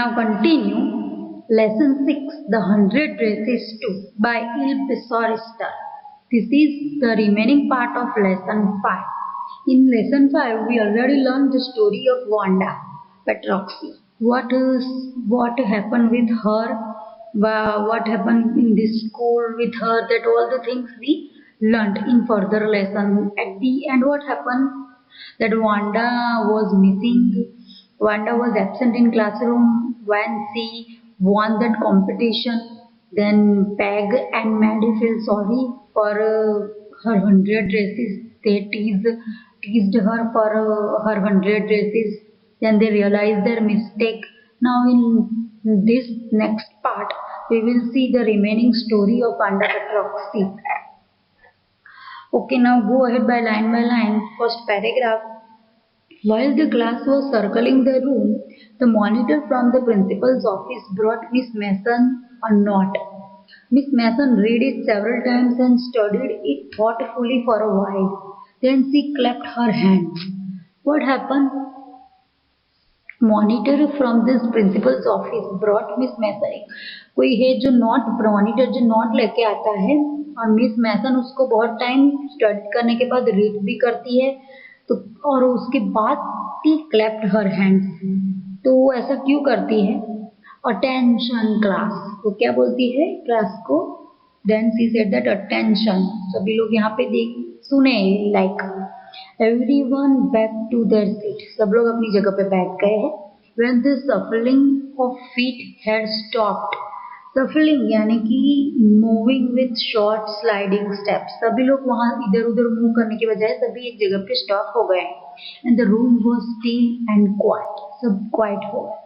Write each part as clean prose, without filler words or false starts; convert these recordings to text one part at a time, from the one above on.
Now continue lesson 6, the 100 Races 2 by Il. This is the remaining part of lesson 5. In lesson 5 we already learned the story of Wanda Petroxy. What happened with her, what happened in this school with her, that all the things we learned in further lesson. At the end what happened, that Wanda was missing. Wanda was absent in classroom when she won that competition. Then Peg and Maddie feel sorry for her 100 races. They teased her for her 100 races. Then they realized their mistake. Now in this next part, we will see the remaining story of Wanda Petroxy. Okay, now go ahead by line. First paragraph. While the class was circling the room, the monitor from the principal's office brought Miss Mason a note. Miss Mason read it several times and studied it thoughtfully for a while. Then she clapped her hands. What happened? Monitor from this principal's office brought Miss Mason. कोई है जो note, monitor जो note लेके आता है और miss मैसन उसको बहुत टाइम स्टडी करने के बाद रीड भी करती है, तो और उसके बाद टी क्लैप्ड हर हैंड्स. तो वो ऐसा क्यों करती है? अटेंशन क्लास, वो क्या बोलती है क्लास को? Then she said that attention. सभी लोग यहाँ पे देख सुने, like everyone back to their seat. सब लोग अपनी जगह पे बैठ गए हैं. When the shuffling of feet had stopped. Shuffling यानी कि moving with short sliding steps. सभी लोग वहाँ इधर उधर मूव करने के बजाय सभी एक जगह पे स्टॉप हो गए. And the room was still and quiet. सब quiet हो गए.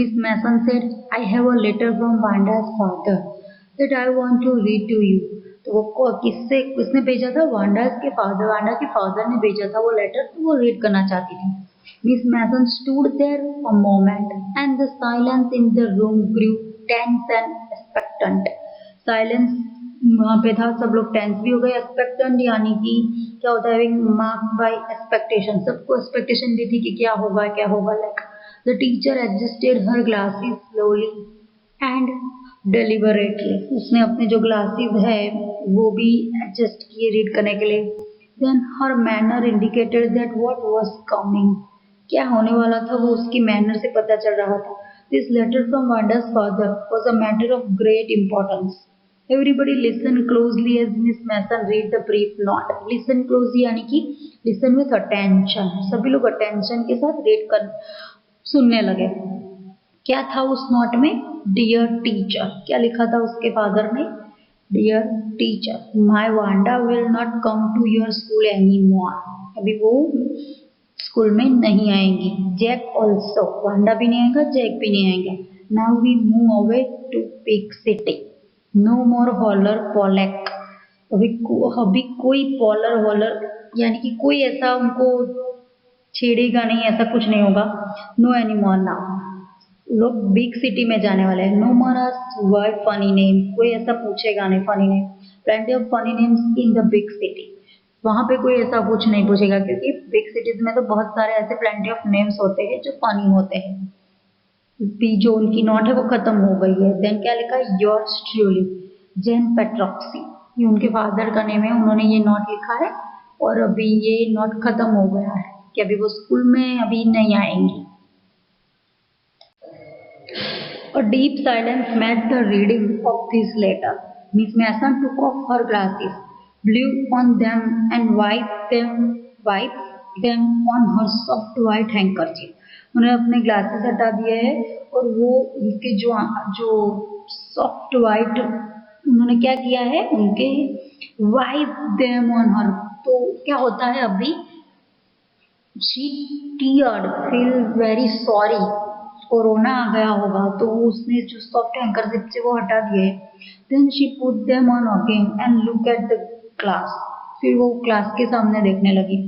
Miss Mason said, I have a letter from Wanda's father that I want to read to you. तो वो किसने भेजा था? वांडा के फादर ने भेजा था वो लेटर, तो वो रीड करना चाहती थी. Miss Mason stood there a moment and the silence in the room grew tense and expectant. Silence वहाँ पे था, सब लोग टेंस भी हो गए. एक्सपेक्टेंट यानी कि क्या होता है? Marked by expectation. सबको एक्सपेक्टेशन भी थी कि क्या होगा. Like the teacher adjusted her glasses slowly and deliberately. उसने अपने जो ग्लासेस है वो भी एडजस्ट किए रीड करने के लिए. Then her manner indicated that what was coming. क्या होने वाला था वो उसकी मैनर से पता चल रहा था. This letter from Wanda's father was a matter of great importance. Everybody listen closely as Miss Mason read the brief note. Listen closely यानी कि लिसन विथ अटेंशन. सभी लोग अटेंशन के साथ रीड कर सुनने लगे. क्या था उस नोट में? Dear teacher. क्या लिखा था उसके फादर ने? Dear teacher, my Wanda will not come to your school any more. अभी वो स्कूल में नहीं आएंगी. Jack also. वांडा भी नहीं आएगा, जैक भी नहीं आएगा. Now we move away to big city. No more holler Polack. अभी कोई पॉलर हॉलर यानी कि कोई ऐसा उनको छेड़ेगा नहीं, ऐसा कुछ नहीं होगा. No any more now. लोग बिग सिटी में जाने वाले हैं. No more why funny name. कोई ऐसा पूछेगा नहीं funny name. Plenty of funny names in the big city. वहाँ पे कोई ऐसा कुछ नहीं पूछेगा क्योंकि बिग सिटीज में तो बहुत सारे ऐसे प्लेंटी ऑफ नेम्स होते हैं जो फनी होते हैं. भी जो उनकी नोट है वो खत्म हो गई है. देन क्या लिखा? योर्स ट्रूली जेन पेट्रोक्सी. ये उनके फादर का नेम है, उन्होंने ये नोट लिखा है और अभी ये नोट खत्म हो गया है कि अभी वो स्कूल में अभी नहीं आएंगी. A deep silence met the reading of this letter. Miss Mason took off her glasses, blew on them and wiped them on her soft white handkerchief. उन्होंने अपने ग्लासेस हटा दिए हैं और वो उनके जो सॉफ्ट वाइट उन्होंने क्या किया है, उनके वाइप देम ऑन हर. तो क्या होता है अभी? She teared, feel very sorry. Corona आ गया होगा तो उसने जो सॉफ्ट हैंकरशिप से वो हटा दिए. Then she put them on again and look at the class. फिर वो क्लास के सामने देखने लगी.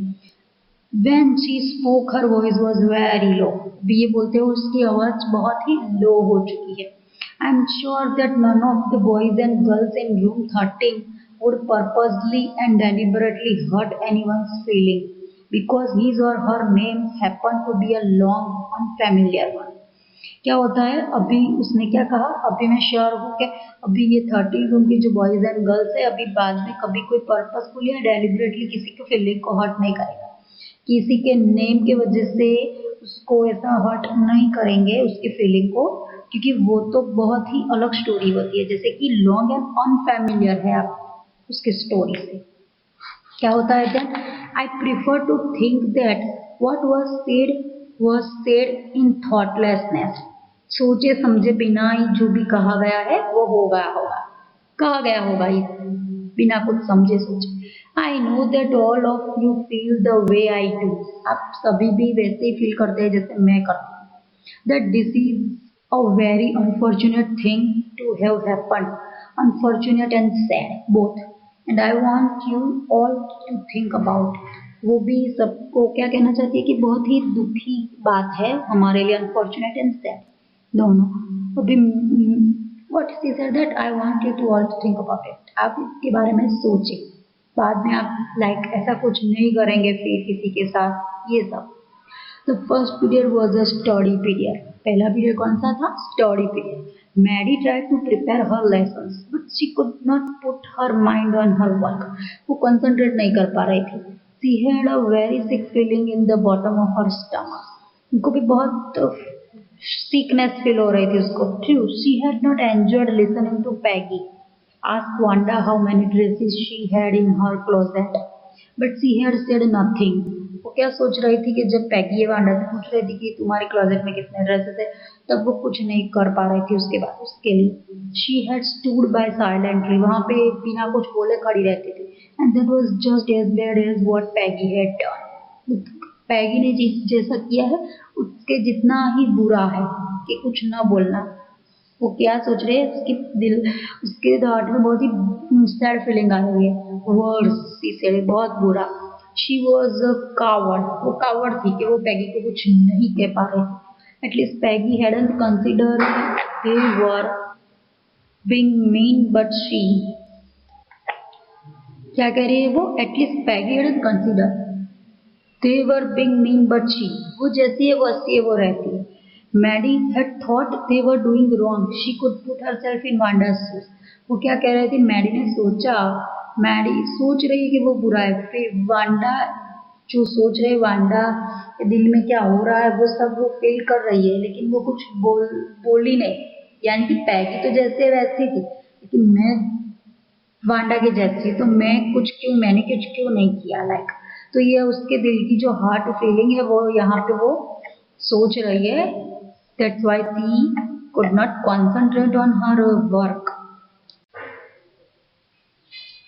When she spoke her voice was very low. ये बोलते हुए उसकी आवाज बहुत ही लो हो चुकी है. I am sure that none of the boys and girls in room 13 would purposely and deliberately hurt anyone's feeling because his or her name happened to be a long unfamiliar one. क्या होता है, अभी उसने क्या कहा, अभी मैं sure हूँ कि अभी ये 13 रूम की जो बॉयज एंड गर्ल्स है अभी बाद में कभी कोई पर्पसफुली या डेलिबरेटली किसी के फीलिंग को हर्ट नहीं करेगा, किसी के नेम के वजह से उसको ऐसा हर्ट नहीं करेंगे उसकी फीलिंग को, क्योंकि वो तो बहुत ही अलग स्टोरी होती है, जैसे कि लॉन्ग एंड अनफैमिलियर है आप उसकी स्टोरी से। क्या होता है then, I prefer to think that what was said in thoughtlessness, सोचे समझे बिना ही जो भी कहा गया है वो हो गया होगा, कहा गया होगा ही बिना कुछ समझे सोचे। I know that all of you feel the way I do, आप सभी भी वैसे ही फील करते हैं जैसे मैं करती हूँ। That this is a very unfortunate thing to have happen, unfortunate and sad both, and I want you all to think about. वो भी सबको क्या कहना चाहती है कि बहुत ही दुखी बात है हमारे लिए, अनफॉर्चुनेट एंड सैड दोनों। अभी what she said that I want you to all to think about it, आप इसके बारे में सोचें, बाद में आप लाइक ऐसा कुछ नहीं करेंगे फिर किसी के साथ, ये सब। The first period was a study period, पहला पीरियड कौन सा था, study period. Mary tried to prepare her lessons but she could not put her mind on her work, वो कंसंट्रेट नहीं कर पा रही थी। She had a very sick feeling in the bottom of her stomach, उनको भी बहुत sickness feel हो रही थी उसको। True, she had not enjoyed listening to Peggy asked Wanda how many dresses she had in her closet, but she had said nothing. वो क्या सोच रही थी कि जब पैगी वांडा से पूछ रही थी कि तुम्हारे क्लोजेट में कितने ड्रेसेस है, तब वो कुछ नहीं कर पा रही थी उसके बाद उसके लिए। She had stood by silently, वहां पे बिना कुछ बोले खड़ी रहती थी। And that was just as bad as what Peggy had done, Peggy ने जैसा किया है उसके जितना ही बुरा है कि कुछ ना बोलना। वो क्या सोच रहे हैं, उसके दिल, उसके हार्ट में बहुत ही सैड फीलिंग आ रही है। वर्ड्स से बहुत बुरा। शी वॉज अ कावर्ड, वो कावर्ड थी कि वो पैगी को कुछ नहीं कह पा रहे थे। At least Peggy hadn't considered they were being mean but she, क्या कह रही है वो, at least Peggy hadn't considered they were being mean but she, वो जैसी है वो ऐसी है, वो रहती है। Maddy had thought they were doing wrong. She could put herself in Wanda's shoes. वो क्या कह रहे थे, मैडी ने सोचा, मैडी सोच रही है कि वो बुरा है, फिर वांडा जो सोच रहे वांडा के दिल में क्या हो रहा है वो सब वो फील कर रही है, लेकिन वो कुछ बोली नहीं। यानी कि पैगी तो जैसे वैसी थी, लेकिन मैं वांडा के जैसी, तो मैंने कुछ क्यों नहीं किया लाइक। तो ये उसके दिल की जो हार्ट फीलिंग है वो यहाँ पे वो सोच रही है। That's why she could not concentrate on her work.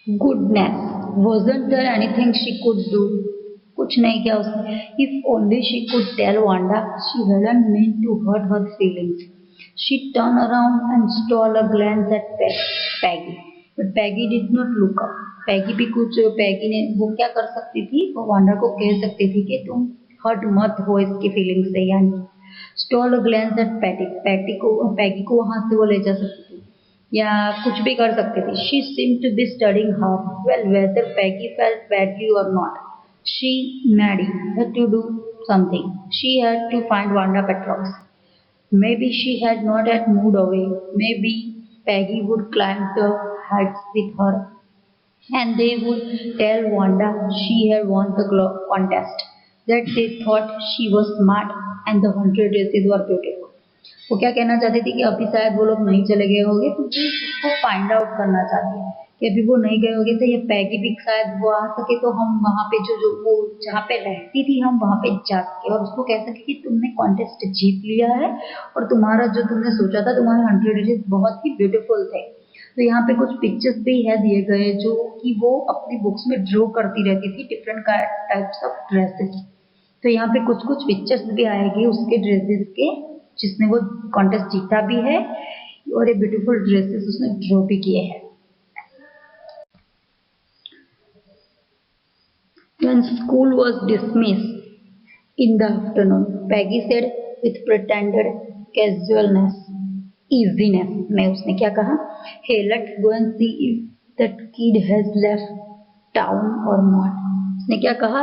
Goodness, wasn't there anything she could do? कुछ नहीं किया उसने। If only she could tell Wanda she hadn't meant to hurt her feelings. She turned around and stole a glance at Peggy, but Peggy did not look up. Peggy भी कुछ, Peggy ने वो क्या कर सकती थी, वो वांडा को कह सकती थी कि तुम हर्ट मत हो इसकी फीलिंग्स से, यानी स्टॉल ग्लैंस एट पैगी को वहां से वो ले जा सकती थी या कुछ भी कर सकती थी। She seem to be studying her well whether Peggy felt badly और not. She Maddie had to do something, she had to find Wanda Petronski. Maybe she had not yet moved away. Maybe Peggy would climb the heights with her, and they would tell Wanda she had won the contest, that they thought she was smart and the 100 dresses were beautiful. वो क्या कहना चाहती थी कि अभी शायद वो लोग नहीं चले गए होंगे, क्योंकि उसको फाइंड आउट करना चाहती है कि अभी वो नहीं गए होंगे तो ये पैगी भी शायद वो आ सके, तो हम वहाँ पे जो वो जहाँ पे रहती थी हम वहाँ पे जा सके और उसको कह सके कि तुमने कॉन्टेस्ट जीत लिया है और तुम्हारा जो तुमने सोचा था तुम्हारे 100 ड्रेसेस बहुत ही ब्यूटीफुल थे। तो यहाँ पे कुछ पिक्चर्स भी है दिए गए जो कि वो अपनी बुक्स में ड्रॉ करती रहती थी, डिफरेंट टाइप्स ऑफ ड्रेसेस। तो यहाँ पे कुछ कुछ पिक्चर्स भी आएगी उसके ड्रेसेस के, जिसने वो कॉन्टेस्ट जीता भी है और ये ब्यूटीफुल ड्रेसेस उसने ड्रॉ भी किए हैं। When school was dismissed in the afternoon, Peggy said with pretended casualness, easiness, में उसने क्या कहा, hey, let's go and see if that kid has left town or not. उसने क्या कहा,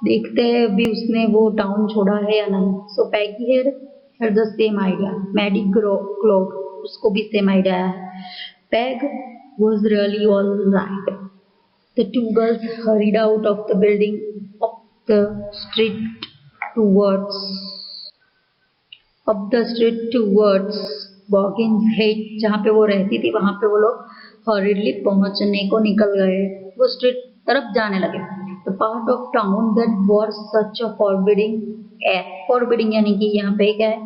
देखते हैं अभी उसने वो टाउन छोड़ा है या नहीं। So Peggy had had the same idea. Maddie glowed. उसको भी same idea है. Peg was really all right. The two girls hurried out of the building, up the street towards Boggin's Head, जहाँ पे वो रहती थी वहाँ पे वो लोग hurriedly पहुँचने को निकल गए. वो स्ट्रीट तरफ जाने लगे. The part of town that was such a forbidding यानी कि यहाँ पे क्या है,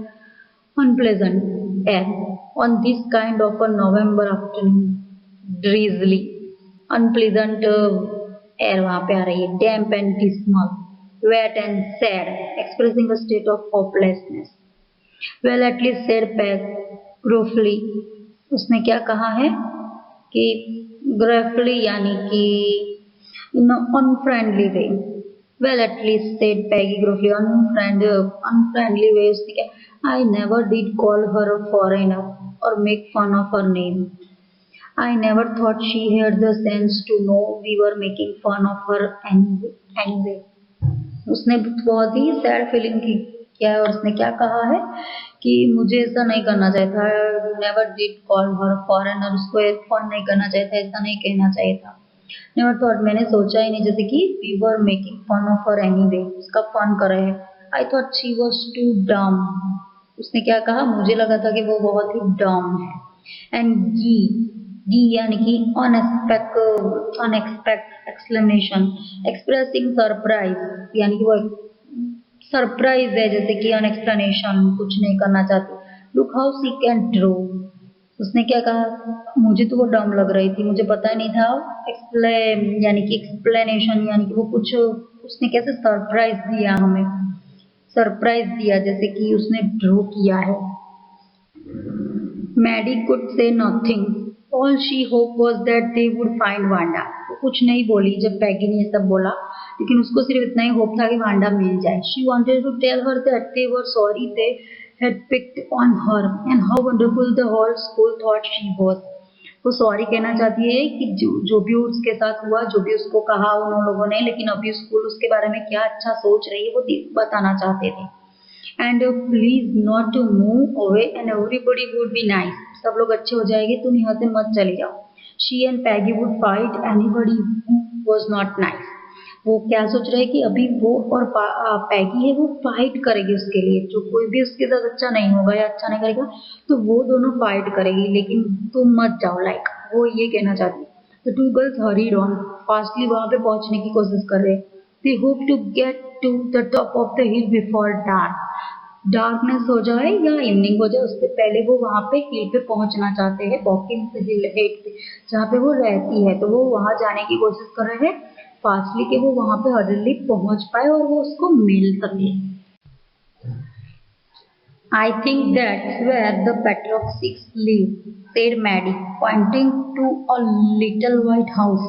unpleasant air on this kind of a November afternoon, drizzly, unpleasant air वहाँ पे आ रही है, damp and dismal, wet and sad, expressing a state of hopelessness. Well, at least said Peg gruffly. उसने क्या कहा है कि gruffly यानी कि in an unfriendly way. Well, at least said Peggy gruffly. Unfriendly way उसने क्या? I never did call her a foreigner or make fun of her name. I never thought she had the sense to know we were making fun of her anyway. उसने बहुत ही sad feeling की क्या है और उसने क्या कहा है कि मुझे ऐसा नहीं करना चाहिए था. Never did call her foreigner, उसको एक फन नहीं करना चाहिए था, ऐसा नहीं कहना चाहिए था. नेवर थॉट, मैंने सोचा ही नहीं, जैसे कि we were making fun of her anyway, उसका फन कर रहे हैं. I thought she was too dumb, उसने क्या कहा, मुझे लगा था कि वो बहुत ही डम है. एंड गी यानी कि अनएक्सपेक्ट एक्सक्लेमेशन, एक्सप्रेसिंग सरप्राइज यानी कि वो सरप्राइज है, जैसे कि अनएक्सप्लेनेशन, कुछ नहीं करना चाहती. Look how she can draw, उसने क्या कहा, मुझे तो वो डम लग रही थी, मुझे पता ही नहीं था. एक्सप्लेन यानी कि एक्सप्लेनेशन यानी कि वो कुछ, उसने कैसे सरप्राइज दिया, हमें सरप्राइज दिया, जैसे कि उसने ड्रो किया है. Maddy could say nothing, all she hope was that they would find Wanda. वो कुछ नहीं बोली जब पैगी ने ये सब बोला, लेकिन उसको सिर्फ इतना ही होप था कि वांडा मिल जाए. She wanted to tell her that they were sorry they had picked on her and how wonderful the whole school thought she was. वो सॉरी कहना चाहती है कि जो भी उसके साथ हुआ, जो भी उसको कहा उन लोगों ने, लेकिन अभी स्कूल उसके बारे में क्या अच्छा सोच रही है वो बताना चाहते थे. And please not to move away and everybody would be nice, सब लोग अच्छे हो जाएंगे, तुम यहाँ से मत चले जाओ. She and Peggy would fight anybody who was not nice. वो क्या सोच रहे हैं कि अभी वो और पैगी है वो फाइट करेगी उसके लिए, जो कोई भी उसके साथ अच्छा नहीं होगा या अच्छा नहीं करेगा तो वो दोनों फाइट करेगी, लेकिन तुम मत जाओ, लाइक वो ये कहना चाहती. तो two girls hurried on, fastly वहां पे पहुंचने की कोशिश कर रहे. They hope to get to the top of the hill before darkness हो जाए या इवनिंग हो जाए, उससे पहले वो वहां पे हिल पे पहुंचना चाहते हैं, बॉकिंग्स हिल हेड पे जहाँ पे वो रहती है. तो वो वहां जाने की कोशिश कर रहे हैं फास्टली कि वो वहां पे हर्डली पहुंच पाए और वो उसको मिल सके. I think that's where the Petrofsks live, said Maddie, pointing to a little white house.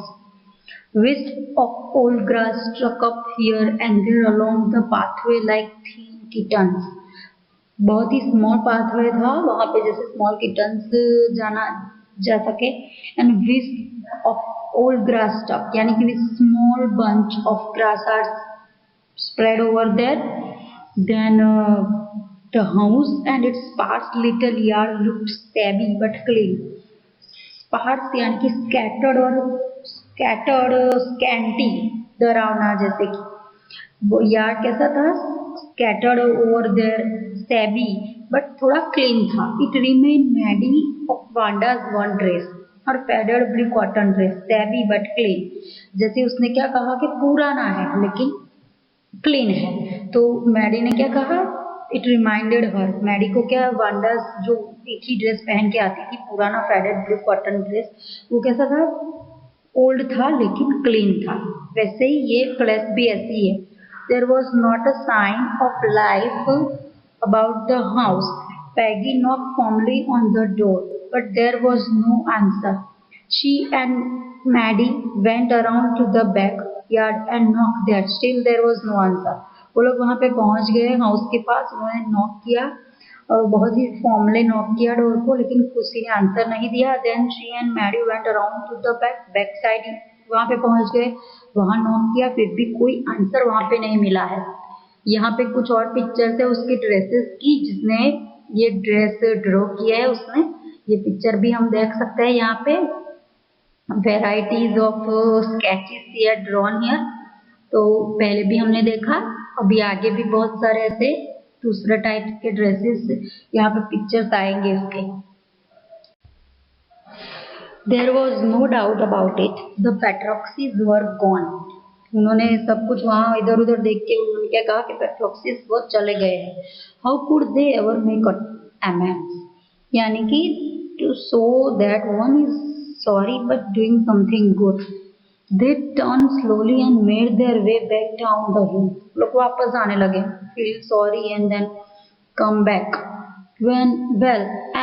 Wisps of old grass struck up here and there along the pathway like thin kittens. बहुत ही small pathway था वहां पे, जैसे small kittens जाना जा सके. And wisp of old grass stalk यानी कि small bunch of grass are spread over there. Then the house and its sparse little yard looked shabby but clean. Sparse यानी कि scattered scanty, डरावना, जैसे कि वो यार्ड कैसा था, scattered over there, shabby but थोड़ा clean था. It remained Maddie of Wanda's one dress, और faded blue cotton dress, SEBI but clean, जैसे उसने क्या कहा कि पुराना है लेकिन क्लीन है. तो मैडी ने क्या कहा, इट रिमाइंडेड हर, मैडी को क्या, वांडा जो एक ही ड्रेस पहन के आती थी, पुराना फेडेड ब्लू कॉटन ड्रेस, वो कैसा था, ओल्ड था लेकिन क्लीन था. वैसे ही ये प्लेस भी ऐसी है. There was not a sign of life about the house. Peggy knocked firmly on the door, but there was no answer. She and Maddie went around to the backyard and knocked there. Still there was no answer. वो लोग वहाँ पे पहुँच गए house के पास, उन्होंने knock किया और बहुत ही फॉर्मली नॉक किया डोर को, लेकिन किसी ने आंसर नहीं दिया. Then she and Maddie went around to the back side. वहाँ पे पहुँच गए, वहाँ नॉक किया, फिर भी कोई आंसर वहाँ पे नहीं मिला है. यहाँ पे कुछ और पिक्चर्स है उसकी ड्रेसेस की, जिसने ये ड्रेस ड्रॉ किया है उसने, ये पिक्चर भी हम देख सकते हैं यहाँ पे। Varieties of sketches here drawn here, तो पहले भी हमने देखा, अभी आगे भी बहुत सारे ऐसे दूसरे टाइप के ड्रेसेस यहाँ पे पिक्चर्स आएंगे उसके। There was no doubt about it, the Patroxys were gone. उन्होंने सब कुछ वहाँ इधर उधर देख के उन्होंने क्या कहा कि Patroxys वो चले गए हैं। How could they ever make amends? यानी कि to show that one is sorry but doing something good. They turned slowly and made their way back down the hill. लोग वापस आने लगे, feel sorry and then come back. Well,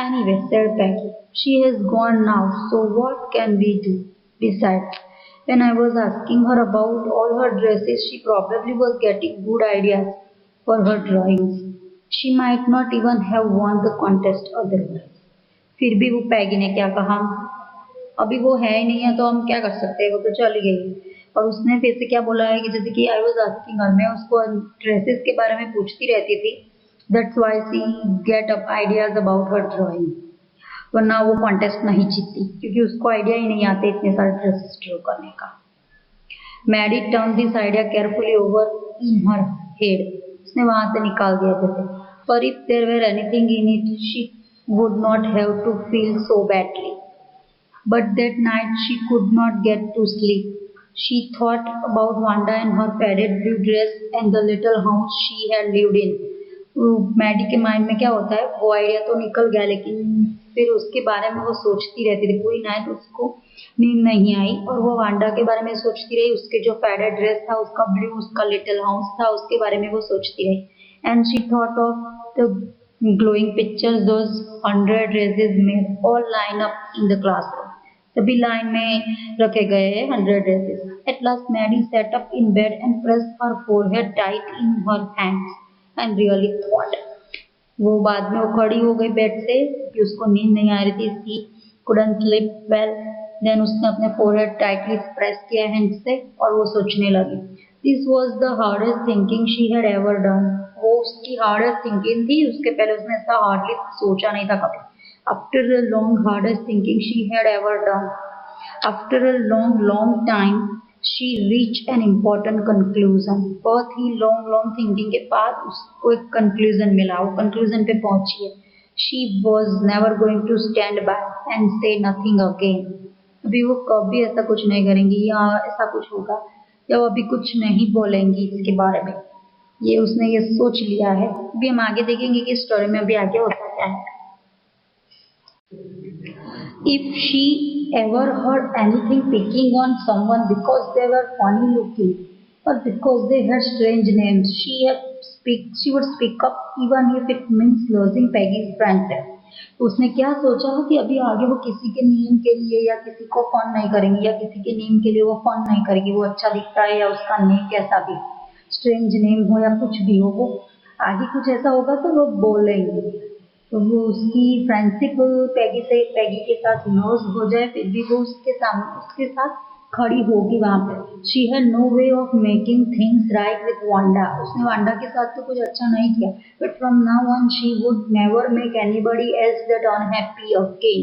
anyway, said Peggy, she has gone now, so what can we do? Besides, when I was asking her about all her dresses, she probably was getting good ideas for her drawings. She might not even have won the contest otherwise. फिर भी वो पैगी ने क्या कहा, अभी वो है ही नहीं है तो हम क्या कर सकते हैं, वो तो चली गई। और उसने फिर से क्या बोला है कि जैसे कि आई वॉज आस्किंग हर, मैं उसको ड्रेसेस के बारे में पूछती रहती थी, that's why she get up ideas about her drawing, वरना वो कॉन्टेस्ट नहीं जीतती क्योंकि उसको आइडिया ही नहीं आते इतने सारे ड्रेसेस ड्रॉ करने का। Maddy turn this idea carefully over in her head, उसने वहां से निकाल दिया जैसे, पर if there were anything in it she would not have to feel so badly. But that night she could not get to sleep. She thought about Wanda and her faded blue dress and the little house she had lived in. Maddy के mind में क्या होता है, वो idea तो निकल गया लेकिन फिर उसके बारे में वो सोचती रहती थी। पूरी नाइट उसको नींद नहीं आई और वो वांडा के बारे में सोचती रही, उसके जो फैडेड ड्रेस था उसका ब्लू, उसका लिटिल हाउस था, उसके बारे में वो सोचती रही। And she thought of the glowing pictures those 100 dresses made all line up in the classroom. सभी लाइन में रखे गए हैं 100 dresses. At last Maddie sat up in bed and pressed her forehead tight in her hands and really thought. वो बाद में वो खड़ी हो गई बेड से कि उसको नींद नहीं आ रही थी, सी couldn't sleep well. Then उसने अपने forehead tightly press किया हैंड से और वो सोचने लगी। This was the hardest thinking she had ever done. वो उसकी hardest thinking थी, उसके पहले उसने ऐसा hardly सोचा नहीं था कभी। After the long hardest thinking she had ever done, after a long time, she reached an important conclusion. बहुत ही long thinking के बाद उसको एक conclusion मिला, वो conclusion पे पहुंची है। She was never going to stand by and say nothing again. अभी वो कभी ऐसा कुछ नहीं करेंगी या ऐसा कुछ होगा या वो अभी कुछ नहीं बोलेंगी इसके बारे में, ये उसने ये सोच लिया है। अभी हम आगे देखेंगे कि स्टोरी में अभी आगे होता क्या है। If she ever heard anything picking on someone because they were funny looking or because they had strange names, she would speak up even if it means losing Peggy's friendship. तो उसने क्या सोचा कि अभी आगे वो किसी के नेम के लिए या किसी को फन नहीं करेंगी या किसी के नेम के लिए वो फन नहीं करेगी, वो अच्छा दिखता है या उसका नेम कैसा भी स्ट्रेंज नेम हो या कुछ भी हो, वो आगे कुछ ऐसा होगा तो वो बोलेंगे। तो वो उसकी फ्रेंडशिप पैगी के साथ लॉस हो जाए फिर भी वो उसके साथ खड़ी होगी वहां पे। She had no way of making things right with Wanda, उसने वांडा के साथ तो कुछ अच्छा नहीं किया, but from now on she would never make anybody else that unhappy again.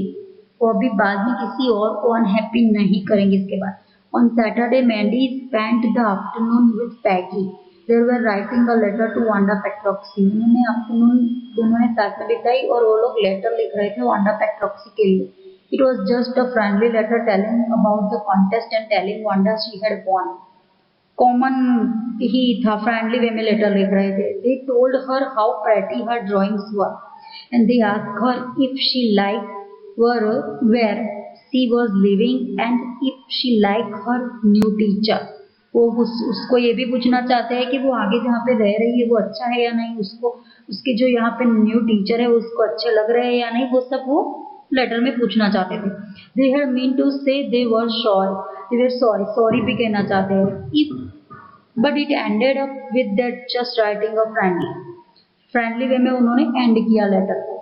वो अभी बाद में किसी और को अनहैप्पी नहीं करेंगे इसके बाद। On Saturday Maddie spent the afternoon with Peggy, they were writing a letter to Wanda Petroxy. उन्होंने आफ्टरनून दोनों ने साथ में बिताई और वो लोग लेटर लिख रहे थे वांडा पेट्रोक्सी के लिए। It was just a friendly letter telling about the contest and telling Wanda she had won. Common ही था, फ्रेंडली वे में लेटर लिख रहे थे। They told her how pretty her drawings were and they asked her if she liked where she was living and if she liked her new teacher. वो उसको ये भी पूछना चाहते हैं कि वो आगे जहाँ पे रह रही है वो अच्छा है या नहीं, उसको उसके जो यहाँ पे न्यू टीचर है उसको अच्छे लग रहे हैं या नहीं, वो सब वो लेटर में पूछना चाहते थे। They had meant to say they were sorry भी कहना चाहते हैं, but it ended up with that just writing a friendly वे में उन्होंने एंड किया लेटर को,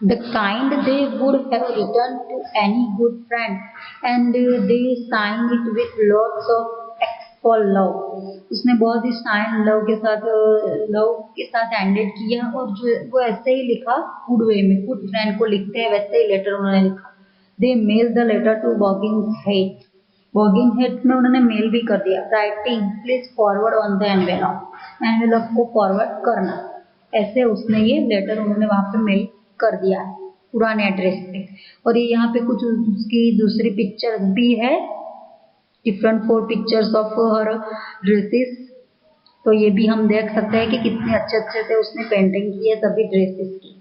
the kind they would have written to any good friend, and they signed it with lots of for love. उसने बहुत ही style love के साथ ended किया और जो वो ऐसे ही लिखा गुड वे में, गुड फ्रेंड को लिखते हैं वैसे ही लेटर उन्होंने लिखा। दे मेल द लेटर टू बॉगिंगहेड। बॉगिंगहेड में उन्होंने मेल भी कर दिया। Writing please forward on the envelope, envelope को फॉरवर्ड करना। ऐसे उसने ये लेटर उन्होंने वहां पे मेल कर दिया है पुराने एड्रेस पे। और ये यहाँ पे कुछ उसकी दूसरी पिक्चर भी है, different 4 pictures of her dresses. तो ये भी हम देख सकते हैं कि कितने अच्छे अच्छे से उसने पेंटिंग की है सभी ड्रेसेस की।